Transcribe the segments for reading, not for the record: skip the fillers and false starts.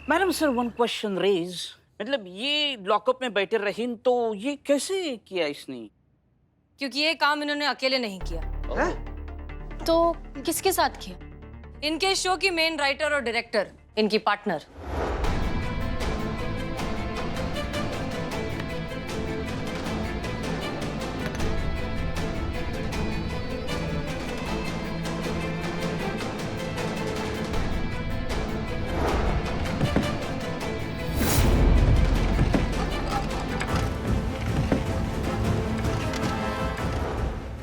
Madam sir one question raise, मतलब ये lockup में बैठे रही तो ये कैसे किया इसने? क्योंकि ये काम इन्होंने अकेले नहीं किया। हैं? तो किसके साथ किया? इनके शो की मेन राइटर और डायरेक्टर, इनकी पार्टनर।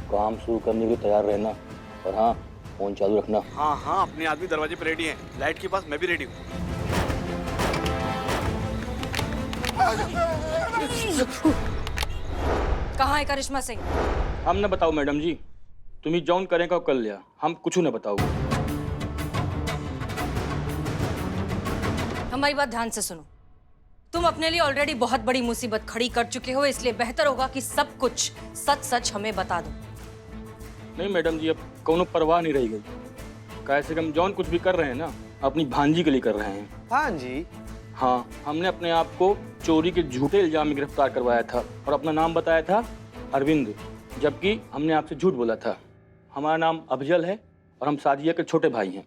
काम शुरू करने के लिए तैयार रहना और हाँ, फोन चालू रखना। हाँ हाँ, अपने आदमी दरवाजे पे रेडी हैं। लाइट के पास मैं भी रेडी हूँ। कहाँ है करिश्मा सिंह? हम न बताओ मैडम जी, तुम्ही जौन करेगा कर लिया, हम कुछ न बताओ। हमारी बात ध्यान से सुनो। तुम अपने लिए ऑलरेडी बहुत बड़ी मुसीबत खड़ी कर चुके हो, इसलिए बेहतर होगा कि सब कुछ सच सच हमें बता दो। नहीं मैडम जी, अब कोनो परवाह नहीं रही गई। कैसे हम जौन कुछ भी कर रहे हैं ना, अपनी भांजी के लिए कर रहे हैं। भांजी? हाँ, हमने अपने आप को चोरी के झूठे इल्जाम में गिरफ्तार करवाया था और अपना नाम बताया था अरविंद, जबकि हमने आपसे झूठ बोला था। हमारा नाम अफजल है और हम साजिया के छोटे भाई हैं।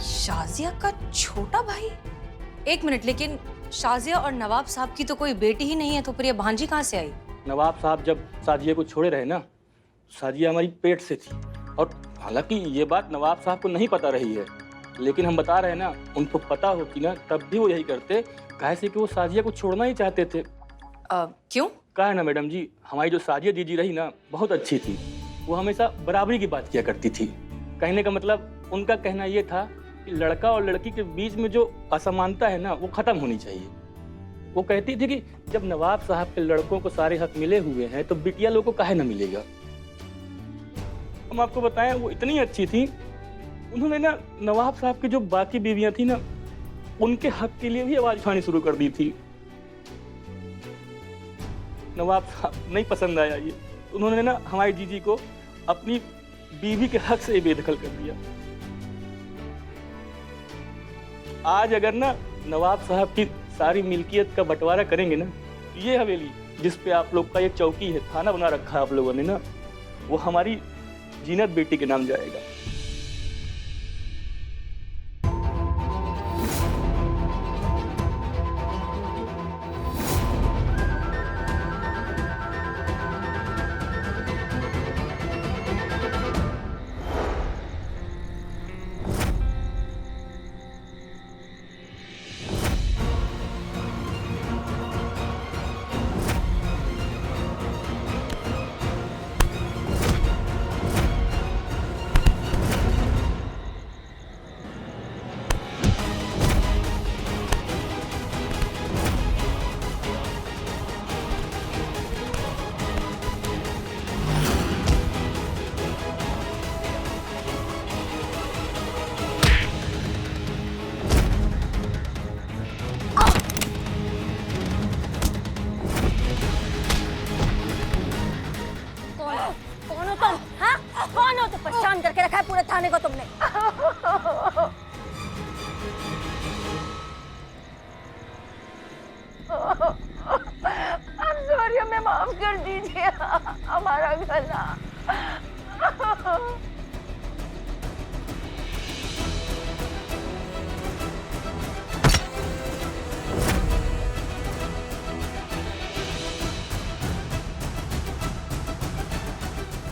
शाजिया का छोटा भाई? एक मिनट, लेकिन शाजिया और नवाब साहब की तो कोई बेटी ही नहीं है, तो फिर ये भांजी कहाँ से आई? नवाब साहब जब साजिया को छोड़े रहे ना, साजिया हमारी पेट से थी। और हालांकि ये बात नवाब साहब को नहीं पता रही है, लेकिन हम बता रहे हैं ना, उनको पता होती ना तब भी वो यही करते, कैसे कि वो साजिया को छोड़ना ही चाहते थे। क्यों? कहा है ना मैडम जी, हमारी जो साजिया दीदी रही ना, बहुत अच्छी थी। वो हमेशा बराबरी की बात किया करती थी। कहने का मतलब उनका कहना ये था कि लड़का और लड़की के बीच में जो असमानता है ना, वो खत्म होनी चाहिए। वो कहती थी कि जब नवाब साहब के लड़कों को सारे हक मिले हुए हैं तो बिटिया लोगों को काहे न मिलेगा। हम आपको बताएं, वो इतनी अच्छी थी, उन्होंने ना नवाब साहब की जो बाकी बीवियां थी ना, उनके हक के लिए भी आवाज उठानी शुरू कर दी थी। नवाब साहब नहीं पसंद आया ये, उन्होंने ना हमारी जीजी को अपनी बीवी के हक से बेदखल कर दिया। आज अगर ना नवाब साहब की सारी मिल्कियत का बंटवारा करेंगे ना, ये हवेली जिस पे आप लोग का ये चौकी है, थाना बना रखा है आप लोगों ने ना, वो हमारी जीनत बेटी के नाम जाएगा। कौन हो तुम? हाँ, कौन हो? तो परेशान करके रखा है पूरे थाने को तुमने। I'm sorry, हमें माफ कर दीजिए, हमारा गला।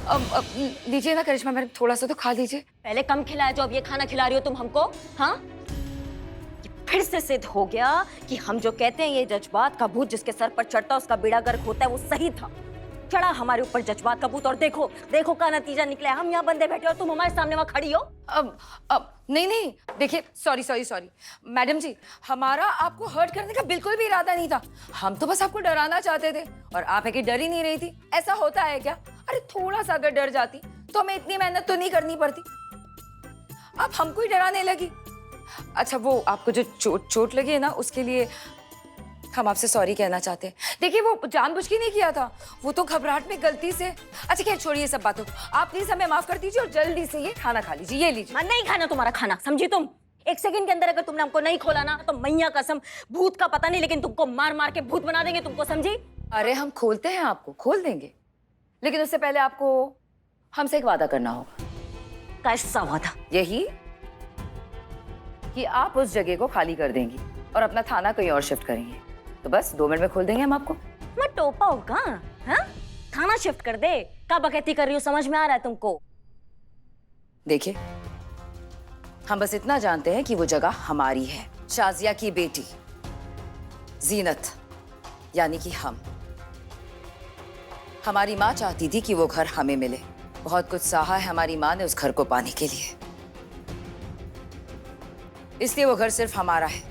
अब लीजिए ना करिश्मा मैडम, थोड़ा सा तो खा लीजिए। पहले कम खिलाया जो अब ये खाना खिला रही हो तुम हमको। हाँ, ये फिर से सिद्ध हो गया कि हम जो कहते हैं ये जज्बात का भूत जिसके सर पर चढ़ता है उसका बेड़ा गर्क होता है, वो सही था। चढ़ा हमारे ऊपर जज्बात का भूत और देखो देखो का नतीजा निकला है। हम यहाँ बंदे बैठे और तुम हमारे सामने वहाँ खड़ी हो। अब नहीं, देखिए, सॉरी मैडम जी, हमारा आपको हर्ट करने का बिल्कुल भी इरादा नहीं था। हम तो बस आपको डराना चाहते थे और आप है कि डर ही नहीं रही थी। ऐसा होता है क्या? अरे थोड़ा सा अगर डर जाती तो हमें इतनी मेहनत तो नहीं करनी पड़ती। आप हमको ही डराने लगी। अच्छा, वो आपको जो चोट लगी है ना, उसके लिए हम आपसे सॉरी कहना चाहते हैं। देखिए, वो जानबूझ के नहीं किया था, वो तो घबराहट में गलती से। अच्छा खैर, छोड़िए सब बातों। आप प्लीज हमें माफ कर दीजिए और जल्दी से ये खाना खा लीजिए। ये लीजिए। नहीं खाना तुम्हारा खाना, समझी तुम? एक सेकंड के अंदर अगर तुमने हमको नहीं खोला ना तो मैया कसम भूत का पता नहीं लेकिन तुमको मार मार के भूत बना देंगे, तुमको समझी? अरे हम खोलते हैं, आपको खोल देंगे, लेकिन उससे पहले आपको हमसे एक वादा करना होगा। कैसा वादा? यही कि आप उस जगह को खाली कर देंगी और अपना थाना कहीं और शिफ्ट करेंगे। तो बस 2 मिनट में खोल देंगे हम आपको। मैं टोपा हूँ का? हाँ? थाना शिफ्ट कर दे? क्या बकैती कर रही हूँ, समझ में आ रहा है तुमको? देखिए, हम बस इतना जानते हैं कि वो जगह हमारी है। शाजिया की बेटी जीनत यानी कि हम, हमारी माँ चाहती थी कि वो घर हमें मिले। बहुत कुछ सहा है हमारी माँ ने उस घर को पाने के लिए, इसलिए वो घर सिर्फ हमारा है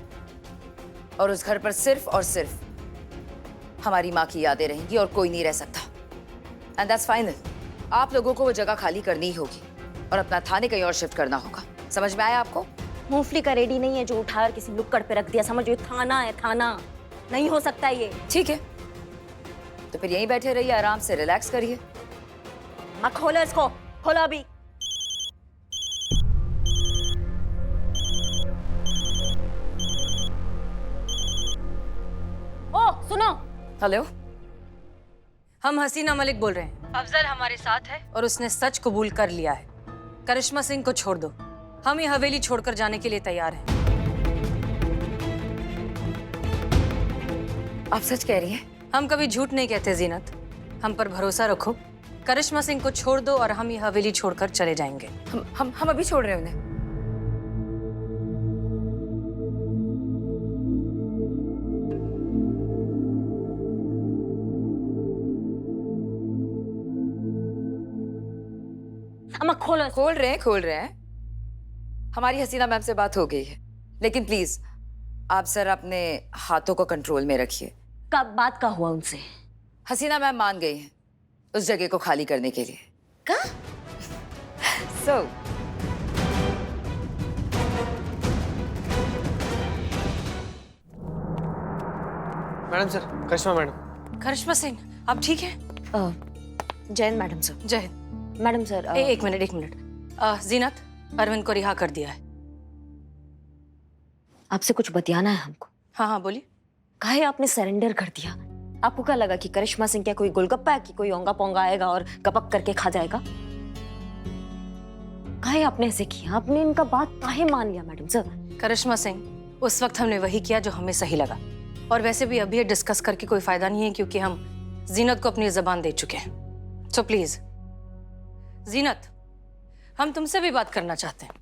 और उस घर पर सिर्फ और सिर्फ हमारी माँ की यादें रहेंगी और कोई नहीं रह सकता। And that's final. आप लोगों को वो जगह खाली करनी ही होगी और अपना थाने कहीं और शिफ्ट करना होगा। समझ में आया आपको? मूंगफली का रेडी नहीं है जो उठाकर किसी लुक्कड़ पे रख दिया, समझ, ये थाना है, थाना नहीं हो सकता ये। ठीक है, तो फिर यहीं बैठे रहिए, आराम से रिलैक्स करिए। मैं खोलो इसको, खोलो अभी। ओ सुनो, हेलो, हम हसीना मलिक बोल रहे हैं। अफजल हमारे साथ है और उसने सच कबूल कर लिया है। करिश्मा सिंह को छोड़ दो, हम ये हवेली छोड़कर जाने के लिए तैयार हैं। आप सच कह रही हैं? हम कभी झूठ नहीं कहते जीनत, हम पर भरोसा रखो। करिश्मा सिंह को छोड़ दो और हम ये हवेली छोड़कर चले जाएंगे। हम अभी छोड़ रहे हैं उन्हें। अम्मा खोलो इसको। खोल रहे हैं। हमारी हसीना मैम से बात हो गई है, लेकिन प्लीज आप सर अपने हाथों को कंट्रोल में रखिए। कब बात का हुआ उनसे? हसीना मैम मान गई हैं उस जगह को खाली करने के लिए। का? So, मैडम सर, करिश्मा मैडम। करिश्मा सिंह, आप ठीक हैं? Jain madam sir. जय हिंद। मैडम सर एक मिनट। जीनत, अरविंद को रिहा कर दिया है। आपसे कुछ बतियाना है हमको। हाँ बोलिए। काहे आपने सरेंडर कर दिया? आपको क्या लगा कि करिश्मा सिंह क्या कोई गोलगप्पा है कि कोई ओंगा पोंगा आएगा और गपक करके खा जाएगा? काहे आपने ऐसे किया? आपने इनका बात काहे मान लिया मैडम सर? करिश्मा सिंह, उस वक्त हमने वही किया जो हमें सही लगा, और वैसे भी अभी डिस्कस करके कोई फायदा नहीं है क्योंकि हम जीनत को अपनी जबान दे चुके हैं। सो प्लीज जीनत, हम तुमसे भी बात करना चाहते हैं।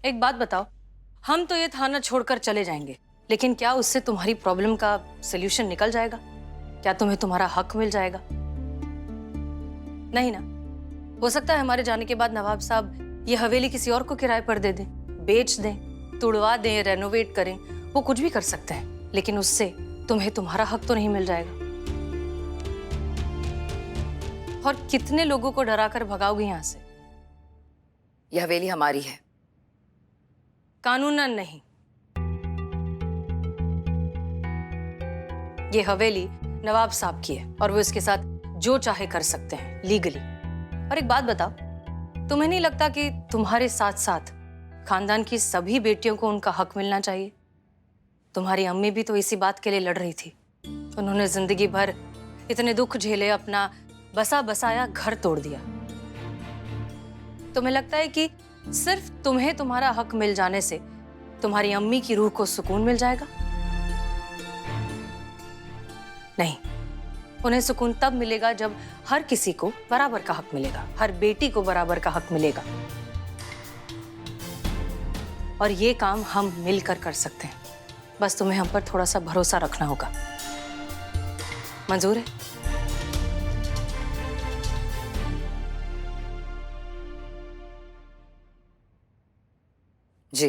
एक बात बताओ, हम तो ये थाना छोड़कर चले जाएंगे, लेकिन क्या उससे तुम्हारी प्रॉब्लम का सलूशन निकल जाएगा? क्या तुम्हें तुम्हारा हक मिल जाएगा? नहीं ना? हो सकता है हमारे जाने के बाद नवाब साहब ये हवेली किसी और को किराए पर दे दें, बेच दें, तुड़वा दें, रेनोवेट करें, वो कुछ भी कर सकते हैं, लेकिन उससे तुम्हें तुम्हारा हक तो नहीं मिल जाएगा। और कितने लोगों को डरा कर भगाओगे यहां से? यह हवेली हमारी है। कानूनन नहीं, ये हवेली नवाब साहब की है और वो इसके साथ जो चाहे कर सकते हैं लीगली। और एक बात बताओ, तुम्हें नहीं लगता कि तुम्हारे साथ साथ खानदान की सभी बेटियों को उनका हक मिलना चाहिए? तुम्हारी अम्मी भी तो इसी बात के लिए लड़ रही थी। उन्होंने जिंदगी भर इतने दुख झेले, अपना बसा बसाया घर तोड़ दिया। तुम्हें लगता है कि सिर्फ तुम्हें तुम्हारा हक मिल जाने से तुम्हारी अम्मी की रूह को सुकून मिल जाएगा? नहीं, उन्हें सुकून तब मिलेगा जब हर किसी को बराबर का हक मिलेगा, हर बेटी को बराबर का हक मिलेगा। और ये काम हम मिलकर कर सकते हैं। बस तुम्हें हम पर थोड़ा सा भरोसा रखना होगा। मंजूर है? जी।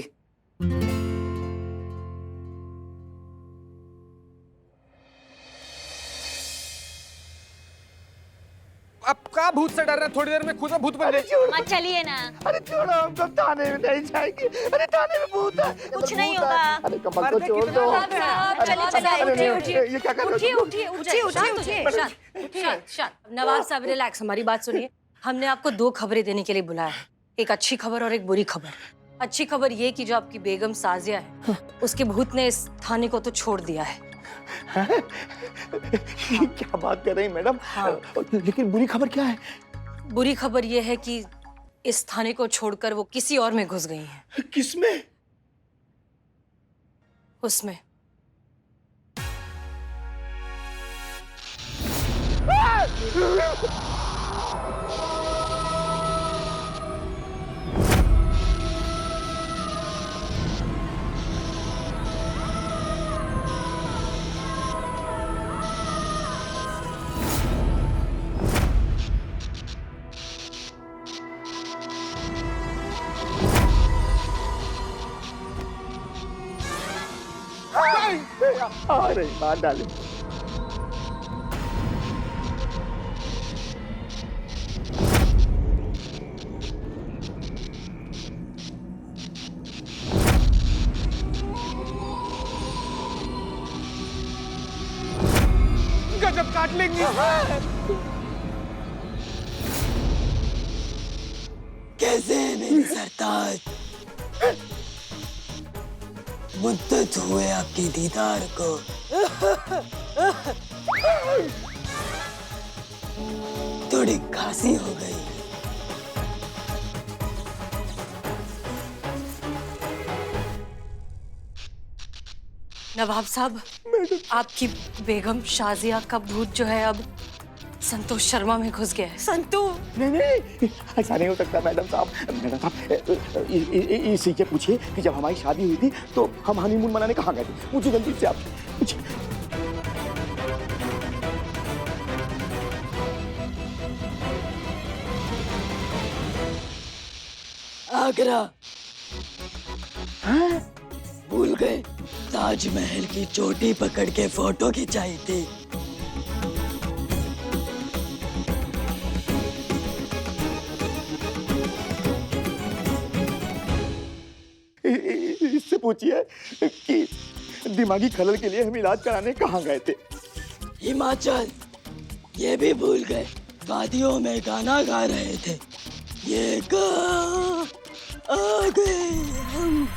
अब का भूत से डर रहे हैं? थोड़ी देर में खुद में भूत बन जाए। मत चलिए ना। अरे छोड़ो, हम तो थाने में नहीं जाएंगे। अरे थाने में भूत है। कुछ नहीं होगा। अरे कमल को छोड़ दो। ये क्या कर रहे हो? नवाब साहब रिलैक्स, हमारी बात सुनिए। हमने आपको 2 खबरें देने के लिए बुलाया है, एक अच्छी खबर और एक बुरी खबर। अच्छी खबर ये कि जो आपकी बेगम साजिया है, उसके भूत ने इस थाने को तो छोड़ दिया है। क्या बात कर रही हैं मैडम? हाँ। लेकिन बुरी खबर क्या है? बुरी खबर ये है कि इस थाने को छोड़कर वो किसी और में घुस गई हैं। किसमें? उसमें। अरे बात डाली। गजब काट लेंगी। कैसे है मेरी सरताज? मुद्दत हुए आपके दीदार को। थोड़ी खांसी हो गई। नवाब साहब, आपकी बेगम शाजिया का भूत जो है अब संतोष शर्मा में घुस गया है। संतू, नहीं, ऐसा नहीं हो सकता मैडम साहब। मैडम साहब, इसी से पूछिए कि जब हमारी शादी हुई थी तो हम हनीमून मनाने कहाँ गए थे? पूछिए जल्दी से आप पूछिए। आगरा। भूल गए? ताजमहल की चोटी पकड़ के फोटो खिंचाई थी। इससे पूछिए कि दिमागी खलल के लिए हम इलाज कराने कहाँ गए थे? हिमाचल। ये भी भूल गए? वादियों में गाना गा रहे थे। ये गा आ गए हम।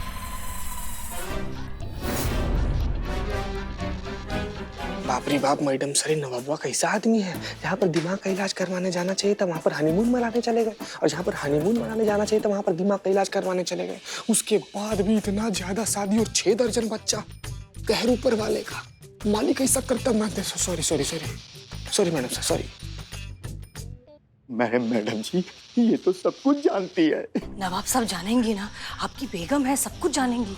बाप रे बाप, मैडम सर नवाबुआ कैसा आदमी है? जहाँ पर दिमाग का इलाज करवाने जाना चाहिए था वहाँ पर हनीमून मनाने चले गए, और जहाँ पर हनीमून मनाने जाना चाहिए था वहाँ पर दिमाग का इलाज करवाने चले गए। उसके बाद भी इतना ज्यादा शादी और 6 दर्जन बच्चा। कहर ऊपर वाले का। मालिक ऐसा करता मैं। Sorry sorry sorry sorry madam sir, sorry. Madam जी, ये तो सब कुछ जानती है। नवाब साहब जानेंगी ना, आपकी बेगम है, सब कुछ जानेंगी।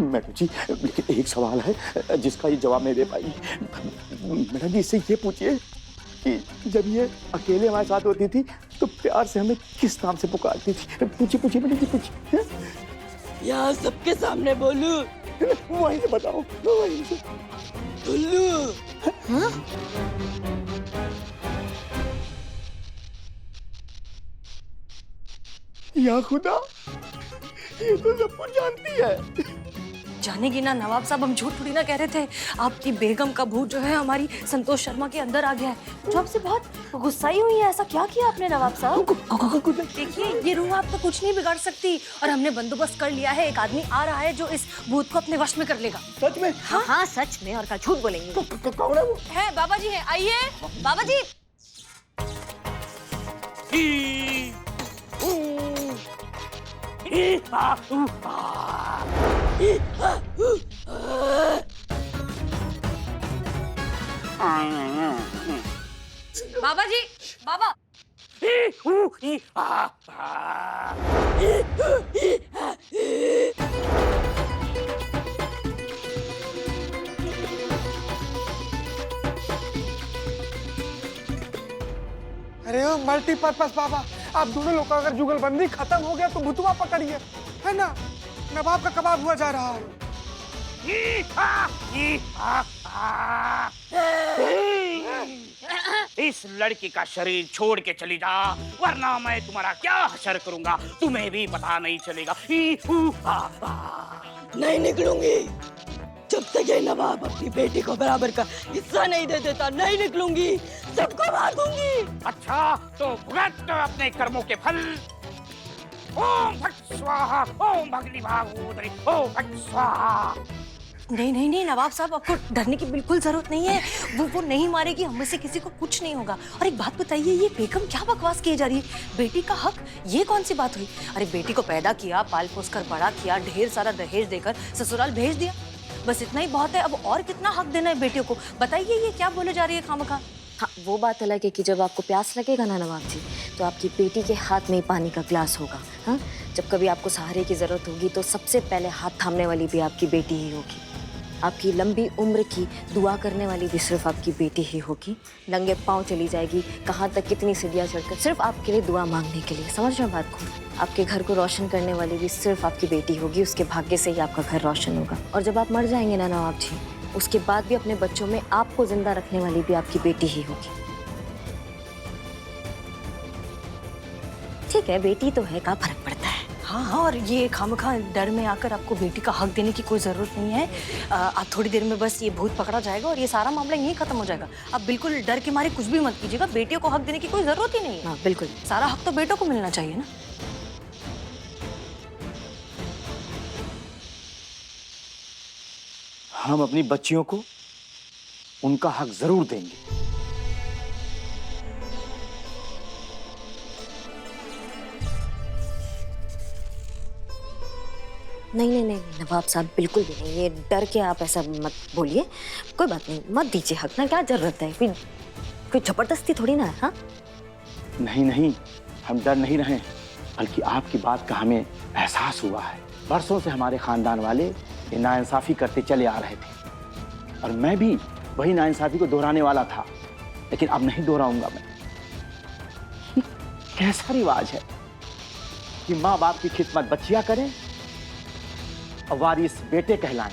मैडम जी, लेकिन एक सवाल है जिसका ये जवाब नहीं दे पाई। मैडम जी, इससे ये पूछिए कि जब ये अकेले हमारे साथ होती थी तो प्यार से हमें किस नाम से पुकारती थी? पूछिए पूछिए मैडम जी, पूछिए। यहाँ सबके सामने बोलूं? वहीं से बताओ, वहीं से। टुल्लू। या खुदा, ये तो सब कुछ जानती है। जानेगी ना नवाब साहब, हम झूठ थोड़ी ना कह रहे थे। आपकी बेगम का भूत जो है हमारी संतोष शर्मा के अंदर आ गया है। जो आपसे बहुत गुस्साई हुई है, ऐसा क्या किया आपने नवाब साहब? देखिए, ये रूह आपका कुछ नहीं बिगाड़ सकती, और हमने बंदोबस्त कर लिया है। एक आदमी आ रहा है जो इस भूत को अपने वश में कर लेगा। सच में? हाँ हाँ, सच में। और क्या झूठ बोलेंगे? कौन है वो? है बाबा जी है, आइए बाबा जी। बाबा जी, बाबा। अरे ओ मल्टीपर्पज बाबा, आप दोनों लोग का अगर जुगलबंदी खत्म हो गया तो भुतवा पकड़िए, है ना? नवाब का कबाब हुआ जा रहा है। इस लड़की का शरीर छोड़ के चली जा, वरना मैं तुम्हारा क्या हशर करूंगा तुम्हें भी पता नहीं चलेगा। नहीं निकलूंगी जब तक ये नवाब अपनी बेटी को बराबर का हिस्सा नहीं दे देता। नहीं निकलूंगी, सबको मार दूंगी। अच्छा, तो भुगत अपने कर्मों के फल। ओम फट स्वाहा, ओम भगनी भागोदरी, ओम फट स्वाहा। नहीं नहीं नहीं नवाब साहब, आपको डरने की बिल्कुल जरूरत नहीं है। वो नहीं मारेगी, हम में से किसी को कुछ नहीं होगा। और एक बात बताइए, ये बेगम क्या बकवास किए जा रही है? बेटी का हक, ये कौन सी बात हुई? अरे बेटी को पैदा किया, पाल पोस कर बड़ा किया, ढेर सारा दहेज देकर ससुराल भेज दिया, बस इतना ही बहुत है। अब और कितना हक देना है बेटियों को? बताइए, ये क्या बोले जा रही है खामखा? हाँ, वो बात अलग है कि जब आपको प्यास लगेगा ना नवाब जी, तो आपकी बेटी के हाथ में ही पानी का ग्लास होगा। हाँ, जब कभी आपको सहारे की जरूरत होगी तो सबसे पहले हाथ थामने वाली भी आपकी बेटी ही होगी। आपकी लंबी उम्र की दुआ करने वाली भी सिर्फ आपकी बेटी ही होगी। नंगे पांव चली जाएगी कहाँ तक, कितनी सीढ़ियाँ चढ़कर, सिर्फ आपके लिए दुआ मांगने के लिए। समझ रहे हो बात को? आपके घर को रोशन करने वाली भी सिर्फ आपकी बेटी होगी। उसके भाग्य से ही आपका घर रोशन होगा। और जब आप मर जाएंगे ना नवाब जी, उसके बाद भी अपने बच्चों में आपको जिंदा रखने वाली भी आपकी बेटी ही होगी। ठीक है, बेटी तो है, क्या फर्क पड़ता है। हाँ हाँ, और ये खामखा डर में आकर आपको बेटी का हक देने की कोई ज़रूरत नहीं है। आप थोड़ी देर में बस ये भूत पकड़ा जाएगा और ये सारा मामला यहीं खत्म हो जाएगा। आप बिल्कुल डर के मारे कुछ भी मत कीजिएगा। बेटियों को हक देने की कोई ज़रूरत ही नहीं है। हाँ बिल्कुल, सारा हक तो बेटों को मिलना चाहिए ना। हम अपनी बच्चियों को उनका हक जरूर देंगे। नहीं नहीं नहीं नवाब साहब, बिल्कुल भी नहीं। ये डर के आप ऐसा मत बोलिए। कोई बात नहीं, मत दीजिए हक ना, क्या जरूरत है? कोई जबरदस्ती थोड़ी ना है। हाँ नहीं नहीं, हम डर नहीं रहे, बल्कि आपकी बात का हमें एहसास हुआ है। बरसों से हमारे खानदान वाले ये नाइंसाफी करते चले आ रहे थे, और मैं भी वही नाइंसाफी को दोहराने वाला था, लेकिन अब नहीं दोहराऊंगा मैं। कैसा रिवाज है कि माँ बाप की खिदमत बच्चियां करें और वारिस बेटे कहलाएं।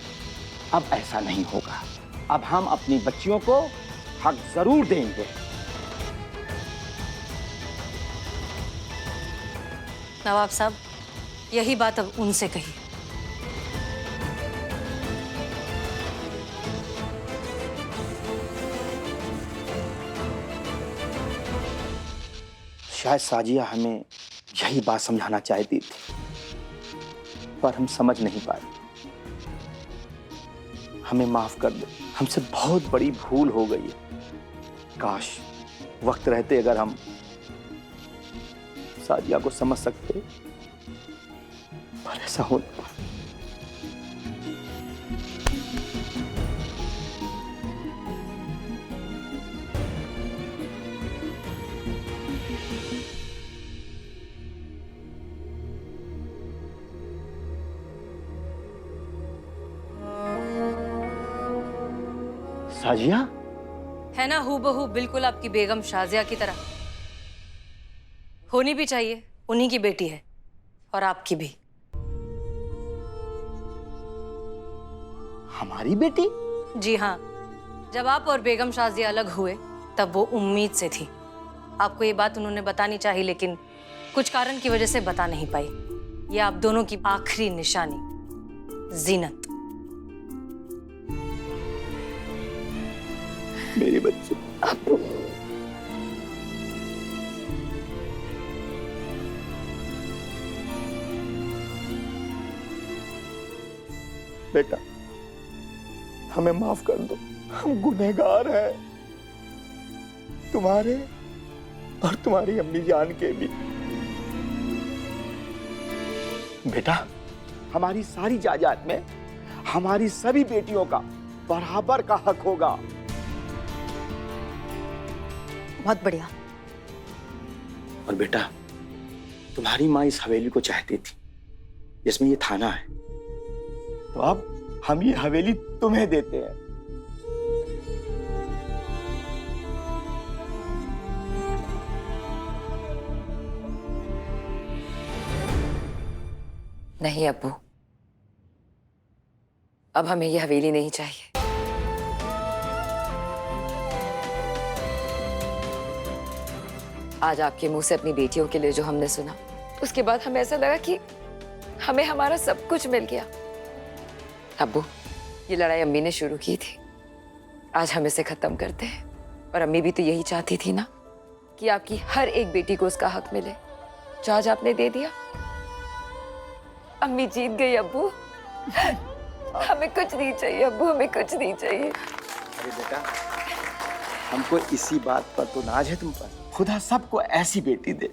अब ऐसा नहीं होगा। अब हम अपनी बच्चियों को हक जरूर देंगे। नवाब साहब, यही बात अब उनसे कही। शायद साजिया हमें यही बात समझाना चाहती थी, पर हम समझ नहीं पाए। हमें माफ कर दो, हमसे बहुत बड़ी भूल हो गई है। काश वक्त रहते अगर हम साजिया को समझ सकते, पर ऐसा होता। साजिया है ना हूबहू बिल्कुल आपकी बेगम शाजिया की तरह। होनी भी चाहिए, उन्हीं की बेटी है और आपकी भी। हमारी बेटी? जी हाँ, जब आप और बेगम शाजिया अलग हुए तब वो उम्मीद से थी। आपको ये बात उन्होंने बतानी चाहिए, लेकिन कुछ कारण की वजह से बता नहीं पाई। ये आप दोनों की आखिरी निशानी, जीनत। मेरे बच्चे, बेटा हमें माफ कर दो, हम गुनहगार हैं, तुम्हारे और तुम्हारी अम्मी जान के भी। बेटा, हमारी सारी जायदाद में हमारी सभी बेटियों का बराबर का हक होगा। बहुत बढ़िया। और बेटा, तुम्हारी माँ इस हवेली को चाहती थी जिसमें ये थाना है, तो अब हम ये हवेली तुम्हें देते हैं। नहीं अब्बू, अब हमें ये हवेली नहीं चाहिए। आज आपके मुंह से अपनी बेटियों के लिए जो हमने सुना, उसके बाद हमें ऐसा लगा कि हमें हमारा सब कुछ मिल गया। अब्बू, ये लड़ाई अम्मी ने शुरू की थी, आज हम इसे खत्म करते हैं। और अम्मी भी तो यही चाहती थी ना कि आपकी हर एक बेटी को उसका हक मिले, जो आज आपने दे दिया। अम्मी जीत गई अब्बू। हमें कुछ नहीं चाहिए अब्बू, हमें कुछ नहीं चाहिए। अरे बेटा, हमको इसी बात पर तो नाज है तुम पर। खुदा सबको ऐसी बेटी दे।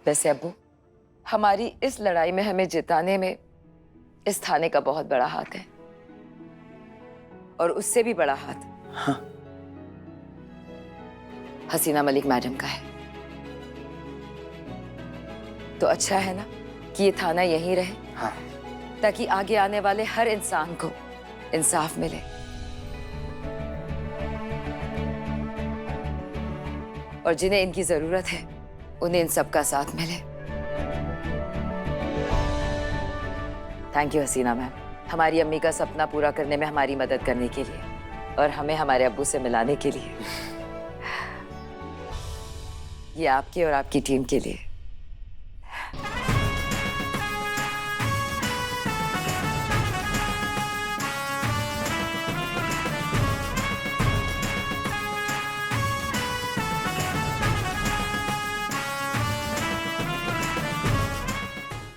वैसे अब्बू, हमारी इस लड़ाई में हमें जिताने में इस थाने का बहुत बड़ा हाथ है, और उससे भी बड़ा हाथ हाँ। हसीना मलिक मैडम का है। तो अच्छा है ना कि ये थाना यहीं रहे, हाँ। ताकि आगे आने वाले हर इंसान को इंसाफ मिले। और जिन्हें इनकी जरूरत है उन्हें इन सबका साथ मिले। थैंक यू हसीना मैम, हमारी अम्मी का सपना पूरा करने में हमारी मदद करने के लिए और हमें हमारे अब्बू से मिलाने के लिए। ये आपके और आपकी टीम के लिए